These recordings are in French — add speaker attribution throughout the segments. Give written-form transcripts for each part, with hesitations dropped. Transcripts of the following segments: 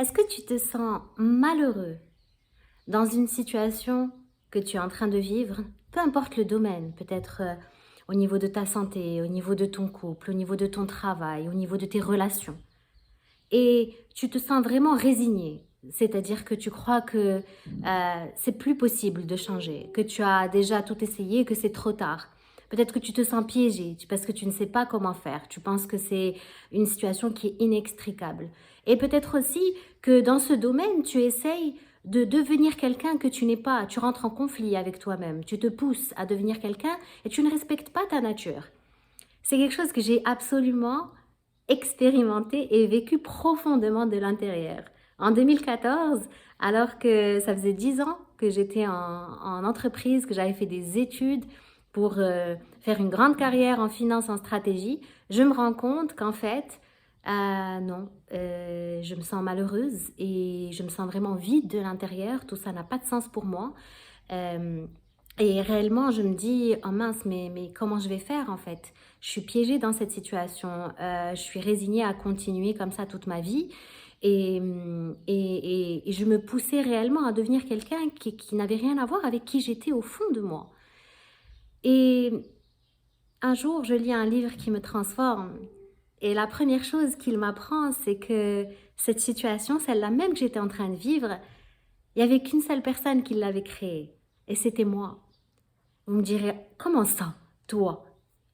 Speaker 1: Est-ce que tu te sens malheureux dans une situation que tu es en train de vivre, peu importe le domaine, peut-être au niveau de ta santé, au niveau de ton couple, au niveau de ton travail, au niveau de tes relations, et tu te sens vraiment résigné, c'est-à-dire que tu crois que c'est plus possible de changer, que tu as déjà tout essayé, que c'est trop tard. Peut-être que tu te sens piégé parce que tu ne sais pas comment faire. Tu penses que c'est une situation qui est inextricable. Et peut-être aussi que dans ce domaine, tu essayes de devenir quelqu'un que tu n'es pas. Tu rentres en conflit avec toi-même. Tu te pousses à devenir quelqu'un et tu ne respectes pas ta nature. C'est quelque chose que j'ai absolument expérimenté et vécu profondément de l'intérieur. En 2014, alors que ça faisait 10 ans que j'étais en entreprise, que j'avais fait des études pour faire une grande carrière en finance, en stratégie, je me rends compte qu'en fait, non, je me sens malheureuse et je me sens vraiment vide de l'intérieur. Tout ça n'a pas de sens pour moi. Euh, et réellement, je me dis, oh mince, mais comment je vais faire en fait? Je suis piégée dans cette situation. Je suis résignée à continuer comme ça toute ma vie. Et je me poussais réellement à devenir quelqu'un qui n'avait rien à voir avec qui j'étais au fond de moi. Et un jour, je lis un livre qui me transforme. Et la première chose qu'il m'apprend, c'est que cette situation, celle-là même que j'étais en train de vivre, il n'y avait qu'une seule personne qui l'avait créée. Et c'était moi. Vous me direz, comment ça, toi?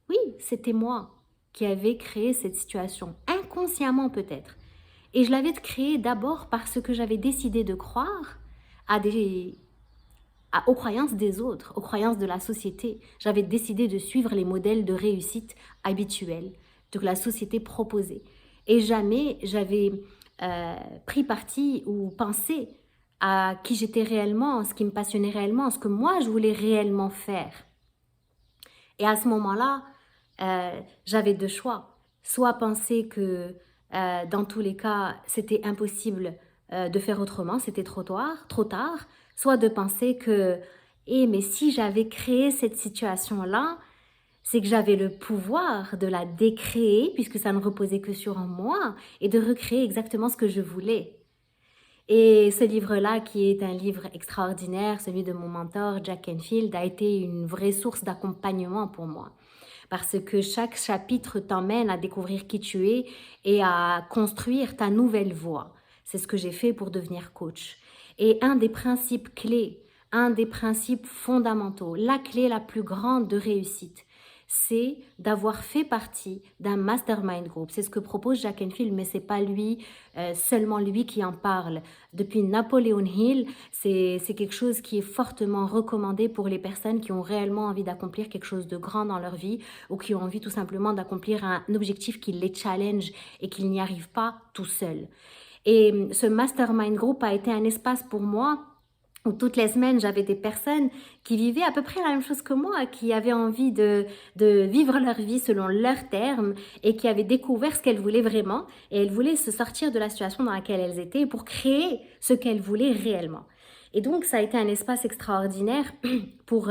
Speaker 1: Oui, c'était moi qui avais créé cette situation, inconsciemment peut-être. Et je l'avais créée d'abord parce que j'avais décidé de croire à aux croyances des autres, aux croyances de la société. J'avais décidé de suivre les modèles de réussite habituels que la société proposait. Et jamais j'avais pris parti ou pensé à qui j'étais réellement, ce qui me passionnait réellement, ce que moi je voulais réellement faire. Et à ce moment-là, j'avais deux choix. Soit penser que dans tous les cas, c'était impossible de faire autrement, c'était trop tard. Soit de penser que, mais si j'avais créé cette situation-là, c'est que j'avais le pouvoir de la décréer, puisque ça ne reposait que sur moi, et de recréer exactement ce que je voulais. Et ce livre-là, qui est un livre extraordinaire, celui de mon mentor Jack Canfield, a été une vraie source d'accompagnement pour moi. Parce que chaque chapitre t'emmène à découvrir qui tu es et à construire ta nouvelle voie. C'est ce que j'ai fait pour devenir coach. Et un des principes clés, un des principes fondamentaux, la clé la plus grande de réussite, c'est d'avoir fait partie d'un mastermind group. C'est ce que propose Jack Canfield, mais c'est pas lui, seulement lui qui en parle. Depuis Napoleon Hill, c'est quelque chose qui est fortement recommandé pour les personnes qui ont réellement envie d'accomplir quelque chose de grand dans leur vie ou qui ont envie tout simplement d'accomplir un objectif qui les challenge et qu'ils n'y arrivent pas tout seuls. Et ce mastermind group a été un espace pour moi où toutes les semaines, j'avais des personnes qui vivaient à peu près la même chose que moi, qui avaient envie de vivre leur vie selon leurs termes et qui avaient découvert ce qu'elles voulaient vraiment. Et elles voulaient se sortir de la situation dans laquelle elles étaient pour créer ce qu'elles voulaient réellement. Et donc, ça a été un espace extraordinaire pour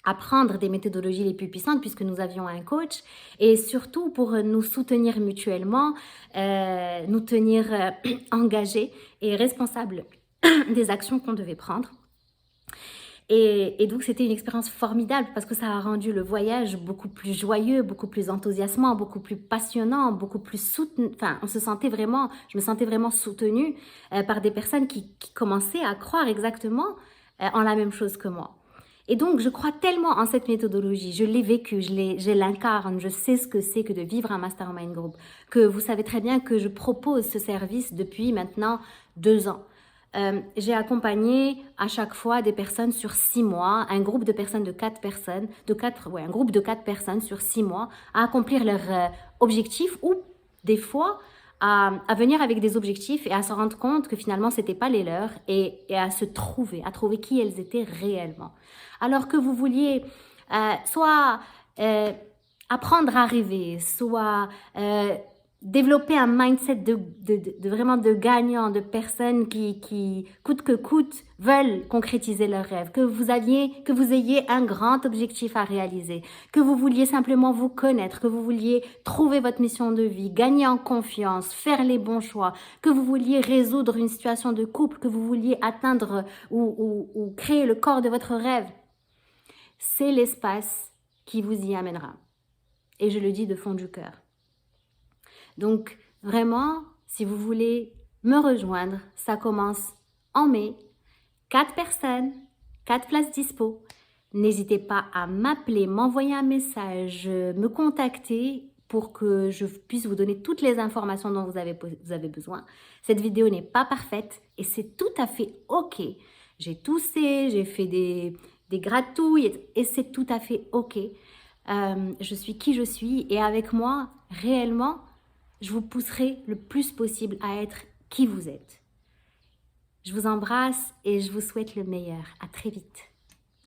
Speaker 1: apprendre des méthodologies les plus puissantes puisque nous avions un coach et surtout pour nous soutenir mutuellement, nous tenir engagés et responsables des actions qu'on devait prendre. Et donc, c'était une expérience formidable parce que ça a rendu le voyage beaucoup plus joyeux, beaucoup plus enthousiasmant, beaucoup plus passionnant, beaucoup plus soutenu. Enfin, je me sentais vraiment soutenue par des personnes qui commençaient à croire exactement en la même chose que moi. Et donc, je crois tellement en cette méthodologie. Je l'ai vécue, je l'incarne, je sais ce que c'est que de vivre un mastermind group. Que vous savez très bien que je propose ce service depuis maintenant 2 ans. J'ai accompagné à chaque fois des personnes sur 6 mois, un groupe de personnes de 4 personnes, un groupe de 4 personnes sur 6 mois à accomplir leurs objectifs ou des fois à venir avec des objectifs et à se rendre compte que finalement c'était pas les leurs et à trouver qui elles étaient réellement. Alors que vous vouliez soit apprendre à rêver, soit développer un mindset vraiment de gagnant, de personnes qui, coûte que coûte, veulent concrétiser leurs rêves, que vous ayez un grand objectif à réaliser, que vous vouliez simplement vous connaître, que vous vouliez trouver votre mission de vie, gagner en confiance, faire les bons choix, que vous vouliez résoudre une situation de couple, que vous vouliez atteindre ou créer le corps de votre rêve. C'est l'espace qui vous y amènera. Et je le dis de fond du cœur. Donc, vraiment, si vous voulez me rejoindre, ça commence en mai. 4 personnes, 4 places dispo. N'hésitez pas à m'appeler, m'envoyer un message, me contacter pour que je puisse vous donner toutes les informations dont vous avez besoin. Cette vidéo n'est pas parfaite et c'est tout à fait OK. J'ai toussé, j'ai fait des gratouilles et c'est tout à fait OK. Je suis qui je suis et avec moi, réellement, je vous pousserai le plus possible à être qui vous êtes. Je vous embrasse et je vous souhaite le meilleur. À très vite.